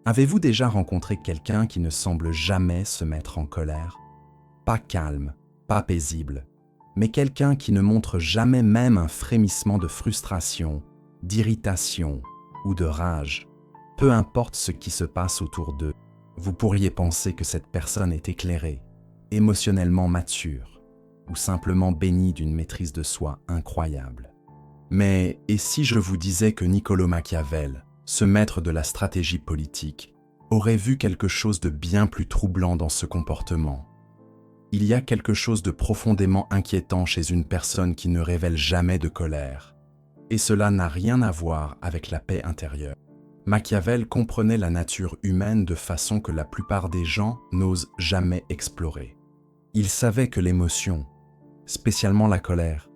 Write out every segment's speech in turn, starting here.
Avez-vous déjà rencontré quelqu'un qui ne semble jamais se mettre en colère? Pas calme, pas paisible, mais quelqu'un qui ne montre jamais même un frémissement de frustration, d'irritation ou de rage. Peu importe ce qui se passe autour d'eux, vous pourriez penser que cette personne est éclairée, émotionnellement mature, ou simplement bénie d'une maîtrise de soi incroyable. Mais et si je vous disais que Niccolò Machiavel, ce maître de la stratégie politique, aurait vu quelque chose de bien plus troublant dans ce comportement? Il y a quelque chose de profondément inquiétant chez une personne qui ne révèle jamais de colère. Et cela n'a rien à voir avec la paix intérieure. Machiavel comprenait la nature humaine de façon que la plupart des gens n'osent jamais explorer. Il savait que l'émotion, spécialement la colère,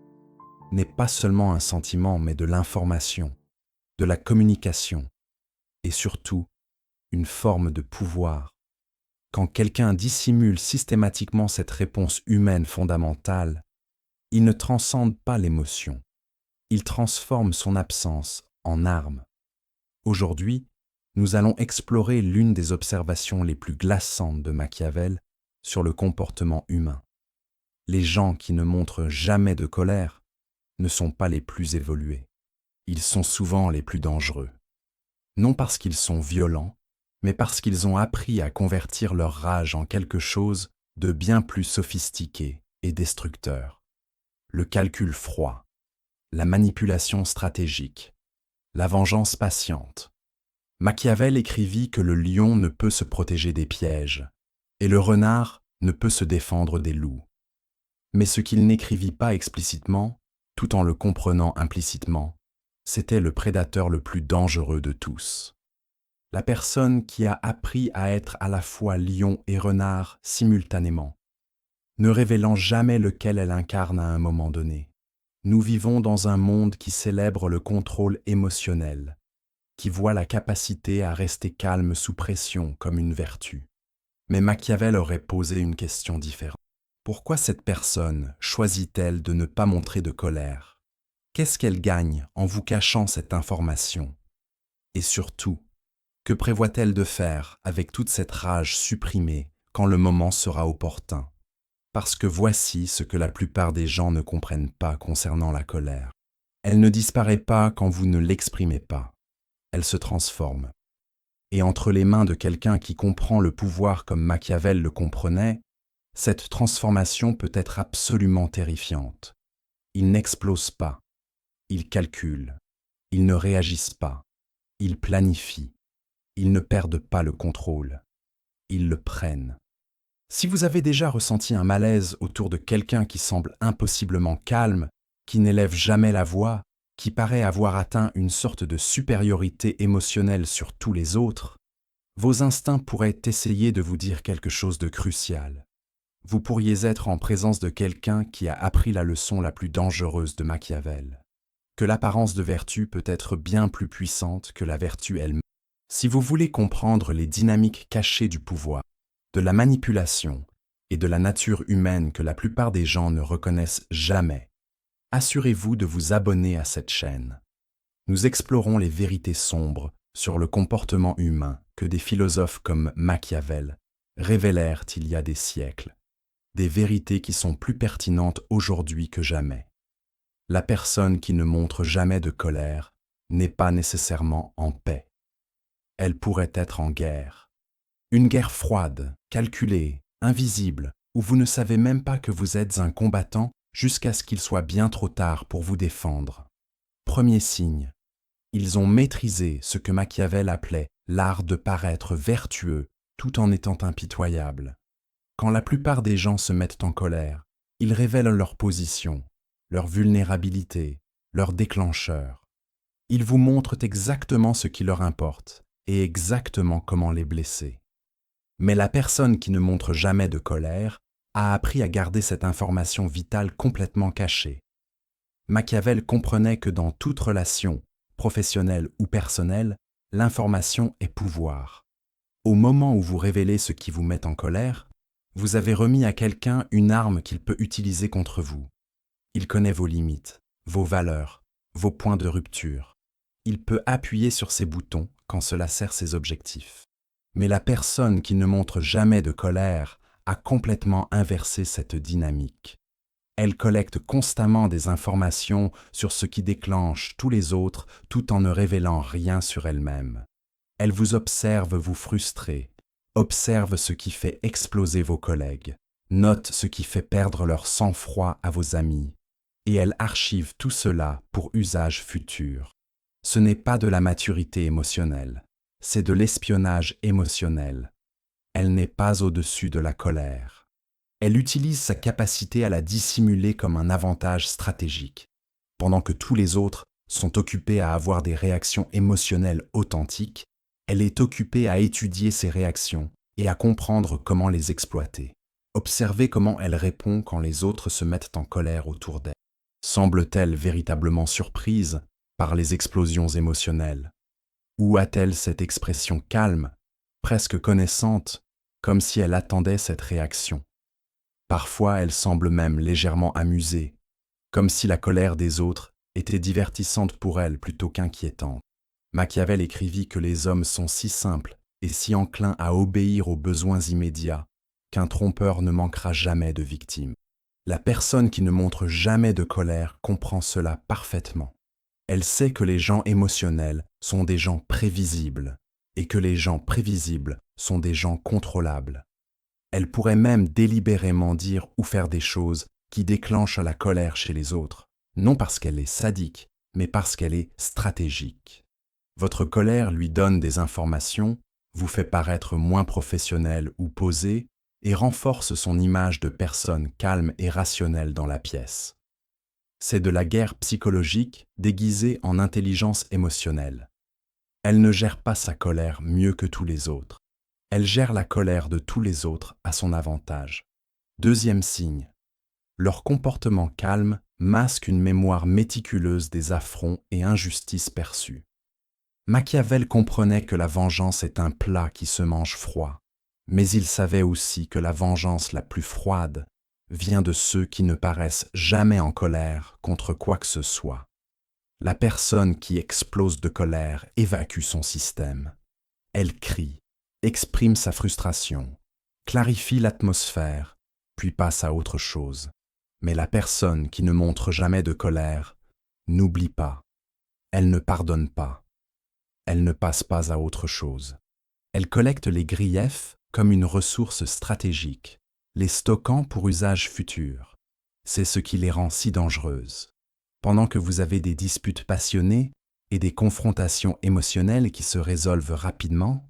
n'est pas seulement un sentiment mais de l'information, de la communication et surtout une forme de pouvoir. Quand quelqu'un dissimule systématiquement cette réponse humaine fondamentale, il ne transcende pas l'émotion, il transforme son absence en arme. Aujourd'hui, nous allons explorer l'une des observations les plus glaçantes de Machiavel sur le comportement humain. Les gens qui ne montrent jamais de colère ne sont pas les plus évolués. Ils sont souvent les plus dangereux. Non parce qu'ils sont violents, mais parce qu'ils ont appris à convertir leur rage en quelque chose de bien plus sophistiqué et destructeur. Le calcul froid, la manipulation stratégique, la vengeance patiente. Machiavel écrivit que le lion ne peut se protéger des pièges, et le renard ne peut se défendre des loups. Mais ce qu'il n'écrivit pas explicitement, tout en le comprenant implicitement, c'était le prédateur le plus dangereux de tous. La personne qui a appris à être à la fois lion et renard simultanément, ne révélant jamais lequel elle incarne à un moment donné. Nous vivons dans un monde qui célèbre le contrôle émotionnel, qui voit la capacité à rester calme sous pression comme une vertu. Mais Machiavel aurait posé une question différente. Pourquoi cette personne choisit-elle de ne pas montrer de colère? Qu'est-ce qu'elle gagne en vous cachant cette information? Et surtout, que prévoit-elle de faire avec toute cette rage supprimée quand le moment sera opportun? Parce que voici ce que la plupart des gens ne comprennent pas concernant la colère. Elle ne disparaît pas quand vous ne l'exprimez pas. Elle se transforme. Et entre les mains de quelqu'un qui comprend le pouvoir comme Machiavel le comprenait, cette transformation peut être absolument terrifiante. Ils n'explosent pas, ils calculent, ils ne réagissent pas, ils planifient, ils ne perdent pas le contrôle, ils le prennent. Si vous avez déjà ressenti un malaise autour de quelqu'un qui semble impossiblement calme, qui n'élève jamais la voix, qui paraît avoir atteint une sorte de supériorité émotionnelle sur tous les autres, vos instincts pourraient essayer de vous dire quelque chose de crucial. Vous pourriez être en présence de quelqu'un qui a appris la leçon la plus dangereuse de Machiavel, que l'apparence de vertu peut être bien plus puissante que la vertu elle-même. Si vous voulez comprendre les dynamiques cachées du pouvoir, de la manipulation et de la nature humaine que la plupart des gens ne reconnaissent jamais, assurez-vous de vous abonner à cette chaîne. Nous explorons les vérités sombres sur le comportement humain que des philosophes comme Machiavel révélèrent il y a des siècles. Des vérités qui sont plus pertinentes aujourd'hui que jamais. La personne qui ne montre jamais de colère n'est pas nécessairement en paix. Elle pourrait être en guerre. Une guerre froide, calculée, invisible, où vous ne savez même pas que vous êtes un combattant jusqu'à ce qu'il soit bien trop tard pour vous défendre. Premier signe, ils ont maîtrisé ce que Machiavel appelait l'art de paraître vertueux tout en étant impitoyable. Quand la plupart des gens se mettent en colère, ils révèlent leur position, leur vulnérabilité, leur déclencheur. Ils vous montrent exactement ce qui leur importe et exactement comment les blesser. Mais la personne qui ne montre jamais de colère a appris à garder cette information vitale complètement cachée. Machiavel comprenait que dans toute relation, professionnelle ou personnelle, l'information est pouvoir. Au moment où vous révélez ce qui vous met en colère, vous avez remis à quelqu'un une arme qu'il peut utiliser contre vous. Il connaît vos limites, vos valeurs, vos points de rupture. Il peut appuyer sur ces boutons quand cela sert ses objectifs. Mais la personne qui ne montre jamais de colère a complètement inversé cette dynamique. Elle collecte constamment des informations sur ce qui déclenche tous les autres tout en ne révélant rien sur elle-même. Elle vous observe vous frustrer, observe ce qui fait exploser vos collègues, note ce qui fait perdre leur sang-froid à vos amis, et elle archive tout cela pour usage futur. Ce n'est pas de la maturité émotionnelle, c'est de l'espionnage émotionnel. Elle n'est pas au-dessus de la colère. Elle utilise sa capacité à la dissimuler comme un avantage stratégique, pendant que tous les autres sont occupés à avoir des réactions émotionnelles authentiques. Elle est occupée à étudier ces réactions et à comprendre comment les exploiter. Observez comment elle répond quand les autres se mettent en colère autour d'elle. Semble-t-elle véritablement surprise par les explosions émotionnelles? Ou a-t-elle cette expression calme, presque connaissante, comme si elle attendait cette réaction? Parfois, elle semble même légèrement amusée, comme si la colère des autres était divertissante pour elle plutôt qu'inquiétante. Machiavel écrivit que les hommes sont si simples et si enclins à obéir aux besoins immédiats qu'un trompeur ne manquera jamais de victimes. La personne qui ne montre jamais de colère comprend cela parfaitement. Elle sait que les gens émotionnels sont des gens prévisibles et que les gens prévisibles sont des gens contrôlables. Elle pourrait même délibérément dire ou faire des choses qui déclenchent la colère chez les autres, non parce qu'elle est sadique, mais parce qu'elle est stratégique. Votre colère lui donne des informations, vous fait paraître moins professionnel ou posé et renforce son image de personne calme et rationnelle dans la pièce. C'est de la guerre psychologique déguisée en intelligence émotionnelle. Elle ne gère pas sa colère mieux que tous les autres. Elle gère la colère de tous les autres à son avantage. Deuxième signe, leur comportement calme masque une mémoire méticuleuse des affronts et injustices perçus. Machiavel comprenait que la vengeance est un plat qui se mange froid, mais il savait aussi que la vengeance la plus froide vient de ceux qui ne paraissent jamais en colère contre quoi que ce soit. La personne qui explose de colère évacue son système. Elle crie, exprime sa frustration, clarifie l'atmosphère, puis passe à autre chose. Mais la personne qui ne montre jamais de colère n'oublie pas, elle ne pardonne pas. Elle ne passe pas à autre chose. Elle collecte les griefs comme une ressource stratégique, les stockant pour usage futur. C'est ce qui les rend si dangereuses. Pendant que vous avez des disputes passionnées et des confrontations émotionnelles qui se résolvent rapidement,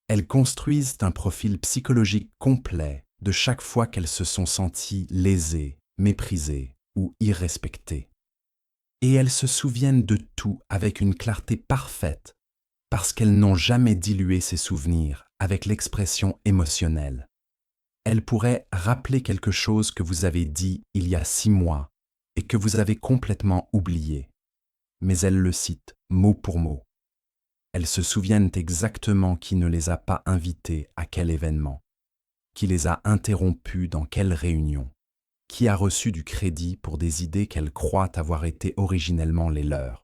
elles construisent un profil psychologique complet de chaque fois qu'elles se sont senties lésées, méprisées ou irrespectées. Et elles se souviennent de tout avec une clarté parfaite, parce qu'elles n'ont jamais dilué ces souvenirs avec l'expression émotionnelle. Elles pourraient rappeler quelque chose que vous avez dit il y a 6 mois et que vous avez complètement oublié, mais elles le citent mot pour mot. Elles se souviennent exactement qui ne les a pas invitées à quel événement, qui les a interrompus dans quelle réunion, qui a reçu du crédit pour des idées qu'elles croient avoir été originellement les leurs.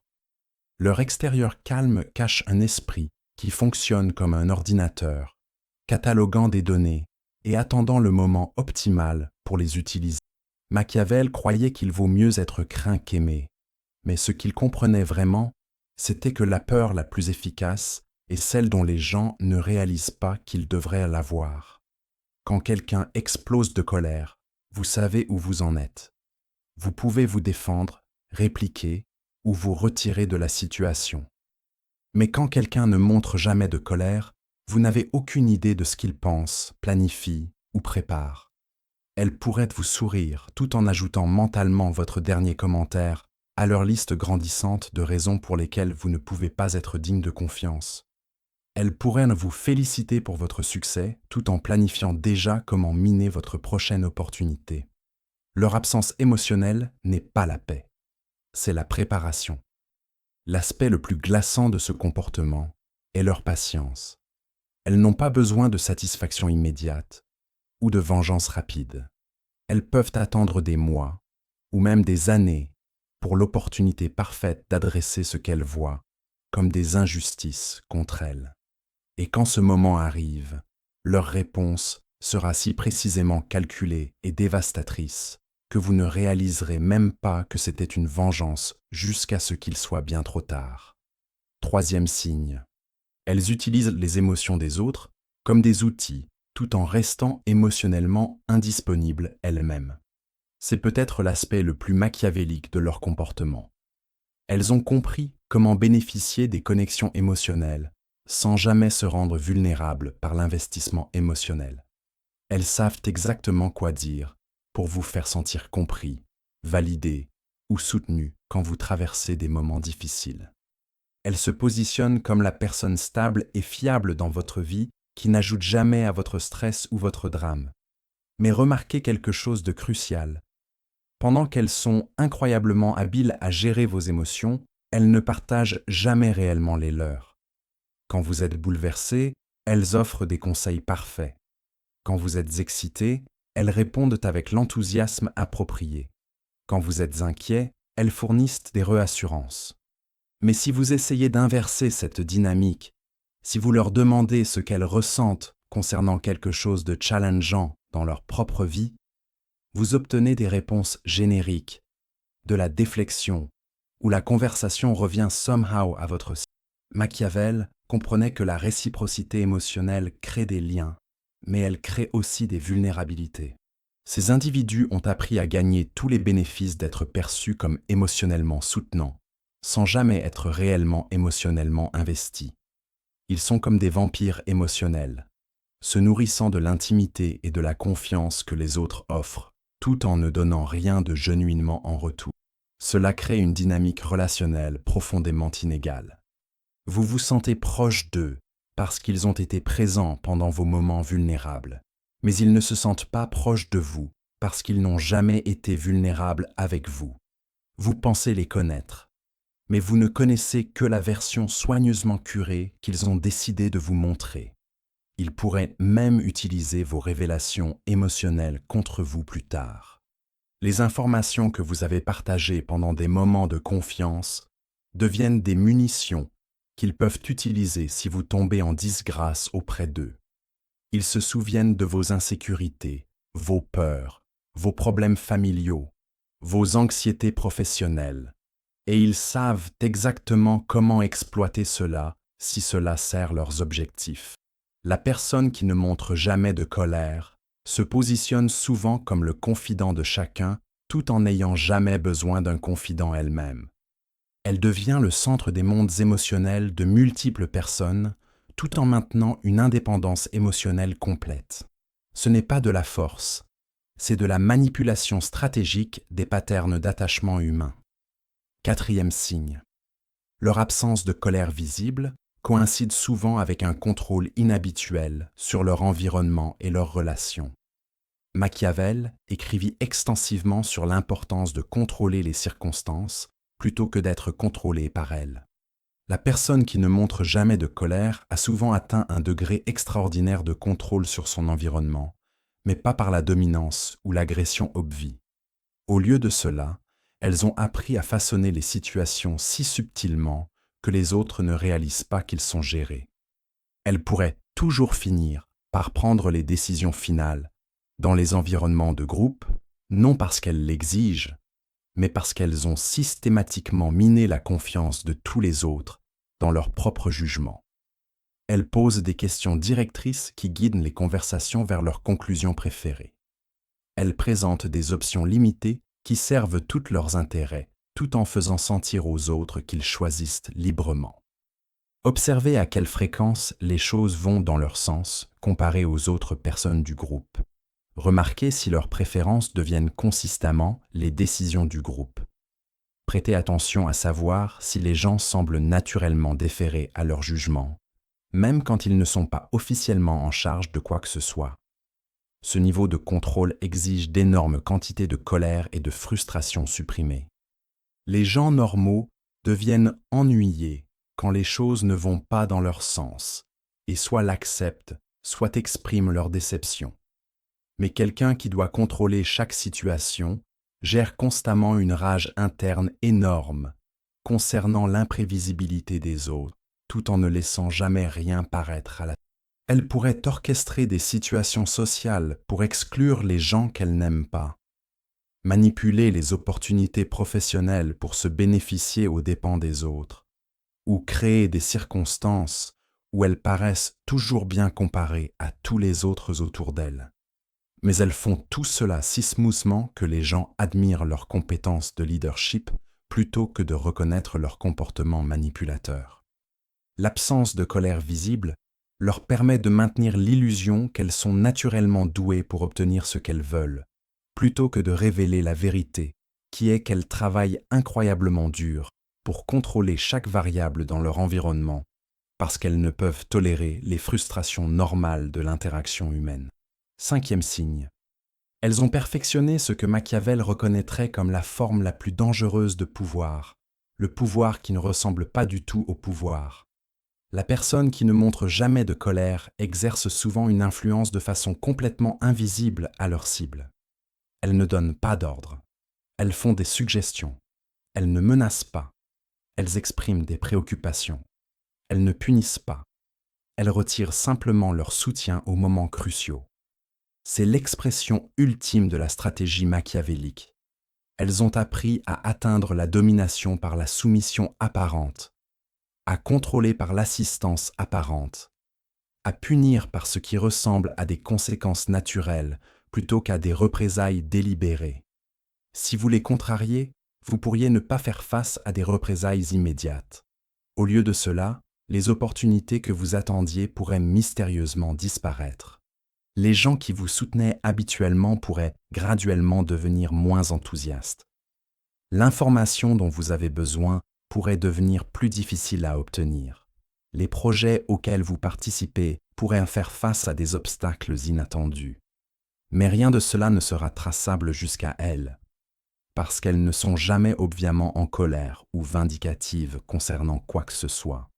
Leur extérieur calme cache un esprit qui fonctionne comme un ordinateur, cataloguant des données et attendant le moment optimal pour les utiliser. Machiavel croyait qu'il vaut mieux être craint qu'aimé, mais ce qu'il comprenait vraiment, c'était que la peur la plus efficace est celle dont les gens ne réalisent pas qu'ils devraient l'avoir. Quand quelqu'un explose de colère, vous savez où vous en êtes. Vous pouvez vous défendre, répliquer ou vous retirer de la situation. Mais quand quelqu'un ne montre jamais de colère, vous n'avez aucune idée de ce qu'il pense, planifie ou prépare. Elle pourrait vous sourire tout en ajoutant mentalement votre dernier commentaire à leur liste grandissante de raisons pour lesquelles vous ne pouvez pas être digne de confiance. Elle pourrait vous féliciter pour votre succès tout en planifiant déjà comment miner votre prochaine opportunité. Leur absence émotionnelle n'est pas la paix, c'est la préparation. L'aspect le plus glaçant de ce comportement est leur patience. Elles n'ont pas besoin de satisfaction immédiate ou de vengeance rapide. Elles peuvent attendre des mois ou même des années pour l'opportunité parfaite d'adresser ce qu'elles voient comme des injustices contre elles. Et quand ce moment arrive, leur réponse sera si précisément calculée et dévastatrice que vous ne réaliserez même pas que c'était une vengeance jusqu'à ce qu'il soit bien trop tard. Troisième signe. Elles utilisent les émotions des autres comme des outils, tout en restant émotionnellement indisponibles elles-mêmes. C'est peut-être l'aspect le plus machiavélique de leur comportement. Elles ont compris comment bénéficier des connexions émotionnelles sans jamais se rendre vulnérables par l'investissement émotionnel. Elles savent exactement quoi dire pour vous faire sentir compris, validé ou soutenu quand vous traversez des moments difficiles. Elles se positionnent comme la personne stable et fiable dans votre vie qui n'ajoute jamais à votre stress ou votre drame. Mais remarquez quelque chose de crucial. Pendant qu'elles sont incroyablement habiles à gérer vos émotions, elles ne partagent jamais réellement les leurs. Quand vous êtes bouleversé, elles offrent des conseils parfaits. Quand vous êtes excité, elles répondent avec l'enthousiasme approprié. Quand vous êtes inquiet, elles fournissent des reassurances. Mais si vous essayez d'inverser cette dynamique, si vous leur demandez ce qu'elles ressentent concernant quelque chose de challengeant dans leur propre vie, vous obtenez des réponses génériques, de la déflexion, où la conversation revient somehow à votre cible. Machiavel comprenait que la réciprocité émotionnelle crée des liens, mais elle crée aussi des vulnérabilités. Ces individus ont appris à gagner tous les bénéfices d'être perçus comme émotionnellement soutenants, sans jamais être réellement émotionnellement investis. Ils sont comme des vampires émotionnels, se nourrissant de l'intimité et de la confiance que les autres offrent, tout en ne donnant rien de genuinement en retour. Cela crée une dynamique relationnelle profondément inégale. Vous vous sentez proche d'eux parce qu'ils ont été présents pendant vos moments vulnérables, mais ils ne se sentent pas proches de vous parce qu'ils n'ont jamais été vulnérables avec vous. Vous pensez les connaître, mais vous ne connaissez que la version soigneusement curée qu'ils ont décidé de vous montrer. Ils pourraient même utiliser vos révélations émotionnelles contre vous plus tard. Les informations que vous avez partagées pendant des moments de confiance deviennent des munitions qu'ils peuvent utiliser si vous tombez en disgrâce auprès d'eux. Ils se souviennent de vos insécurités, vos peurs, vos problèmes familiaux, vos anxiétés professionnelles, et ils savent exactement comment exploiter cela si cela sert leurs objectifs. La personne qui ne montre jamais de colère se positionne souvent comme le confident de chacun tout en n'ayant jamais besoin d'un confident elle-même. Elle devient le centre des mondes émotionnels de multiples personnes tout en maintenant une indépendance émotionnelle complète. Ce n'est pas de la force, c'est de la manipulation stratégique des patterns d'attachement humain. Quatrième signe. Leur absence de colère visible coïncide souvent avec un contrôle inhabituel sur leur environnement et leurs relations. Machiavel écrivit extensivement sur l'importance de contrôler les circonstances plutôt que d'être contrôlé par elles. La personne qui ne montre jamais de colère a souvent atteint un degré extraordinaire de contrôle sur son environnement, mais pas par la dominance ou l'agression obvie. Au lieu de cela, elles ont appris à façonner les situations si subtilement que les autres ne réalisent pas qu'ils sont gérés. Elles pourraient toujours finir par prendre les décisions finales dans les environnements de groupe, non parce qu'elles l'exigent, mais parce qu'elles ont systématiquement miné la confiance de tous les autres dans leur propre jugement. Elles posent des questions directrices qui guident les conversations vers leurs conclusions préférées. Elles présentent des options limitées qui servent tous leurs intérêts, tout en faisant sentir aux autres qu'ils choisissent librement. Observez à quelle fréquence les choses vont dans leur sens comparé aux autres personnes du groupe. Remarquez si leurs préférences deviennent consistamment les décisions du groupe. Prêtez attention à savoir si les gens semblent naturellement déférer à leur jugement, même quand ils ne sont pas officiellement en charge de quoi que ce soit. Ce niveau de contrôle exige d'énormes quantités de colère et de frustration supprimées. Les gens normaux deviennent ennuyés quand les choses ne vont pas dans leur sens, et soit l'acceptent, soit expriment leur déception. Mais quelqu'un qui doit contrôler chaque situation gère constamment une rage interne énorme concernant l'imprévisibilité des autres tout en ne laissant jamais rien paraître à la. Elle pourrait orchestrer des situations sociales pour exclure les gens qu'elle n'aime pas, manipuler les opportunités professionnelles pour se bénéficier aux dépens des autres, ou créer des circonstances où elles paraissent toujours bien comparées à tous les autres autour d'elles. Mais elles font tout cela si smoothement que les gens admirent leurs compétences de leadership plutôt que de reconnaître leur comportement manipulateur. L'absence de colère visible leur permet de maintenir l'illusion qu'elles sont naturellement douées pour obtenir ce qu'elles veulent, plutôt que de révéler la vérité, qui est qu'elles travaillent incroyablement dur pour contrôler chaque variable dans leur environnement, parce qu'elles ne peuvent tolérer les frustrations normales de l'interaction humaine. 5e signe. Elles ont perfectionné ce que Machiavel reconnaîtrait comme la forme la plus dangereuse de pouvoir, le pouvoir qui ne ressemble pas du tout au pouvoir. La personne qui ne montre jamais de colère exerce souvent une influence de façon complètement invisible à leur cible. Elles ne donnent pas d'ordre. Elles font des suggestions. Elles ne menacent pas. Elles expriment des préoccupations. Elles ne punissent pas. Elles retirent simplement leur soutien aux moments cruciaux. C'est l'expression ultime de la stratégie machiavélique. Elles ont appris à atteindre la domination par la soumission apparente, à contrôler par l'assistance apparente, à punir par ce qui ressemble à des conséquences naturelles plutôt qu'à des représailles délibérées. Si vous les contrariez, vous pourriez ne pas faire face à des représailles immédiates. Au lieu de cela, les opportunités que vous attendiez pourraient mystérieusement disparaître. Les gens qui vous soutenaient habituellement pourraient graduellement devenir moins enthousiastes. L'information dont vous avez besoin pourrait devenir plus difficile à obtenir. Les projets auxquels vous participez pourraient faire face à des obstacles inattendus. Mais rien de cela ne sera traçable jusqu'à elles, parce qu'elles ne sont jamais obviamente en colère ou vindicatives concernant quoi que ce soit.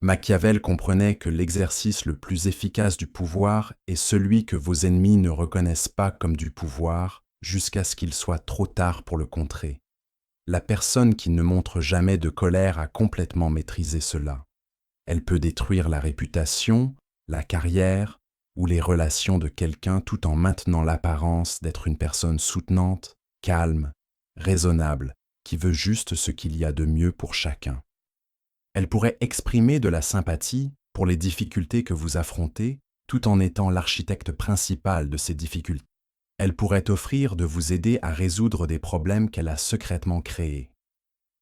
Machiavel comprenait que l'exercice le plus efficace du pouvoir est celui que vos ennemis ne reconnaissent pas comme du pouvoir jusqu'à ce qu'il soit trop tard pour le contrer. La personne qui ne montre jamais de colère a complètement maîtrisé cela. Elle peut détruire la réputation, la carrière ou les relations de quelqu'un tout en maintenant l'apparence d'être une personne soutenante, calme, raisonnable, qui veut juste ce qu'il y a de mieux pour chacun. Elle pourrait exprimer de la sympathie pour les difficultés que vous affrontez tout en étant l'architecte principal de ces difficultés. Elle pourrait offrir de vous aider à résoudre des problèmes qu'elle a secrètement créés.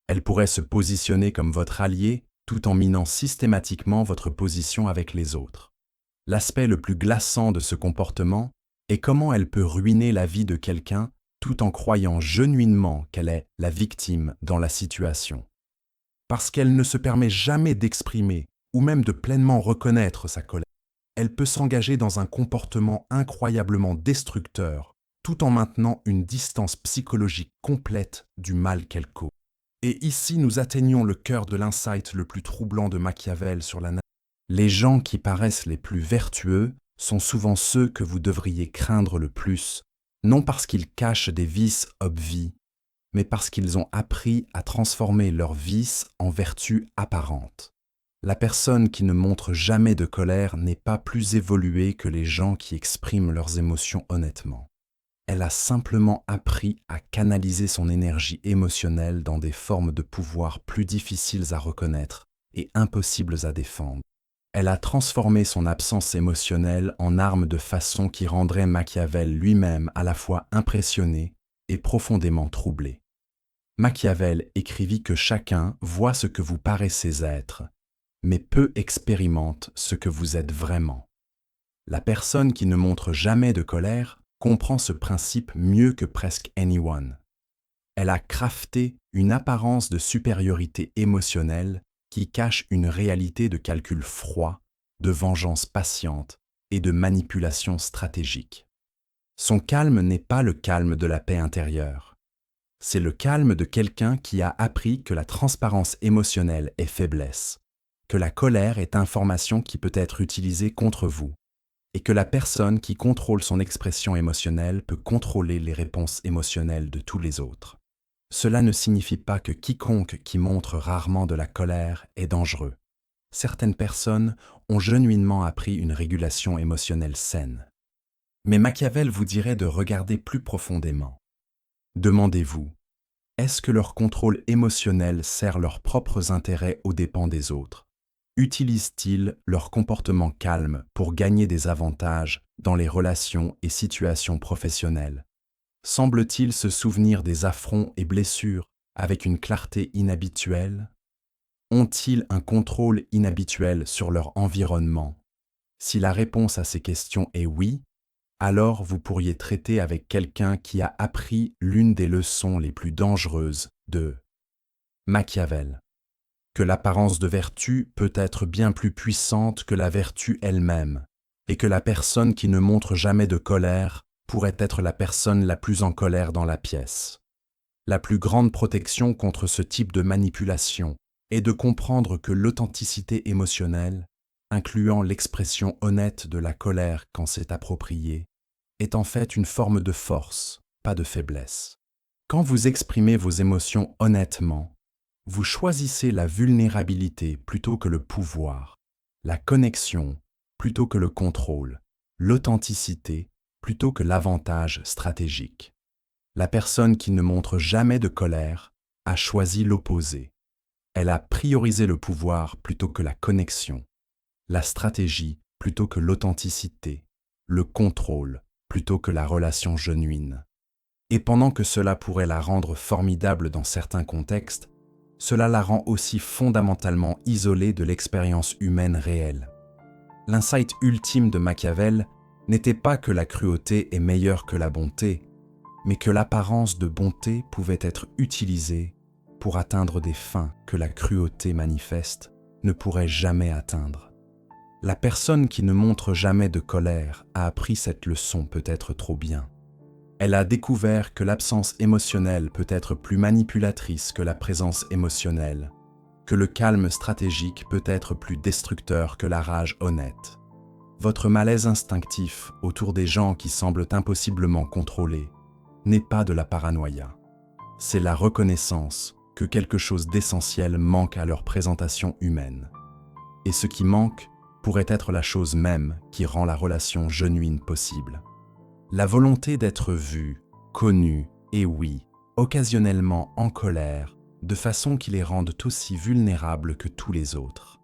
Elle pourrait se positionner comme votre allié tout en minant systématiquement votre position avec les autres. L'aspect le plus glaçant de ce comportement est comment elle peut ruiner la vie de quelqu'un tout en croyant genuinement qu'elle est la victime dans la situation. Parce qu'elle ne se permet jamais d'exprimer ou même de pleinement reconnaître sa colère, elle peut s'engager dans un comportement incroyablement destructeur, tout en maintenant une distance psychologique complète du mal qu'elle cause. Et ici, nous atteignons le cœur de l'insight le plus troublant de Machiavel sur la nature. Les gens qui paraissent les plus vertueux sont souvent ceux que vous devriez craindre le plus, non parce qu'ils cachent des vices obvies, mais parce qu'ils ont appris à transformer leurs vices en vertus apparentes. La personne qui ne montre jamais de colère n'est pas plus évoluée que les gens qui expriment leurs émotions honnêtement. Elle a simplement appris à canaliser son énergie émotionnelle dans des formes de pouvoir plus difficiles à reconnaître et impossibles à défendre. Elle a transformé son absence émotionnelle en arme de façon qui rendrait Machiavel lui-même à la fois impressionné et profondément troublé. Machiavel écrivit que chacun voit ce que vous paraissez être, mais peu expérimente ce que vous êtes vraiment. La personne qui ne montre jamais de colère comprend ce principe mieux que presque anyone. Elle a crafté une apparence de supériorité émotionnelle qui cache une réalité de calcul froid, de vengeance patiente et de manipulation stratégique. Son calme n'est pas le calme de la paix intérieure. C'est le calme de quelqu'un qui a appris que la transparence émotionnelle est faiblesse, que la colère est information qui peut être utilisée contre vous, et que la personne qui contrôle son expression émotionnelle peut contrôler les réponses émotionnelles de tous les autres. Cela ne signifie pas que quiconque qui montre rarement de la colère est dangereux. certaines personnes ont genuinement appris une régulation émotionnelle saine. Mais Machiavel vous dirait de regarder plus profondément. Demandez-vous, est-ce que leur contrôle émotionnel sert leurs propres intérêts aux dépens des autres? Utilisent-ils leur comportement calme pour gagner des avantages dans les relations et situations professionnelles? Semblent-ils se souvenir des affronts et blessures avec une clarté inhabituelle? Ont-ils un contrôle inhabituel sur leur environnement? Si la réponse à ces questions est oui, alors vous pourriez traiter avec quelqu'un qui a appris l'une des leçons les plus dangereuses de Machiavel, que l'apparence de vertu peut être bien plus puissante que la vertu elle-même, et que la personne qui ne montre jamais de colère pourrait être la personne la plus en colère dans la pièce. La plus grande protection contre ce type de manipulation est de comprendre que l'authenticité émotionnelle, incluant l'expression honnête de la colère quand c'est approprié, est en fait une forme de force, pas de faiblesse. Quand vous exprimez vos émotions honnêtement, vous choisissez la vulnérabilité plutôt que le pouvoir, la connexion plutôt que le contrôle, l'authenticité plutôt que l'avantage stratégique. La personne qui ne montre jamais de colère a choisi l'opposé. Elle a priorisé le pouvoir plutôt que la connexion, la stratégie plutôt que l'authenticité, le contrôle plutôt que la relation genuine. Et pendant que cela pourrait la rendre formidable dans certains contextes, cela la rend aussi fondamentalement isolée de l'expérience humaine réelle. L'insight ultime de Machiavel n'était pas que la cruauté est meilleure que la bonté, mais que l'apparence de bonté pouvait être utilisée pour atteindre des fins que la cruauté manifeste ne pourrait jamais atteindre. La personne qui ne montre jamais de colère a appris cette leçon peut-être trop bien. Elle a découvert que l'absence émotionnelle peut être plus manipulatrice que la présence émotionnelle, que le calme stratégique peut être plus destructeur que la rage honnête. Votre malaise instinctif autour des gens qui semblent impossiblement contrôlés n'est pas de la paranoïa. C'est la reconnaissance que quelque chose d'essentiel manque à leur présentation humaine. Et ce qui manque pourrait être la chose même qui rend la relation genuine possible. La volonté d'être vu, connu et oui, occasionnellement en colère, de façon qui les rende aussi vulnérables que tous les autres.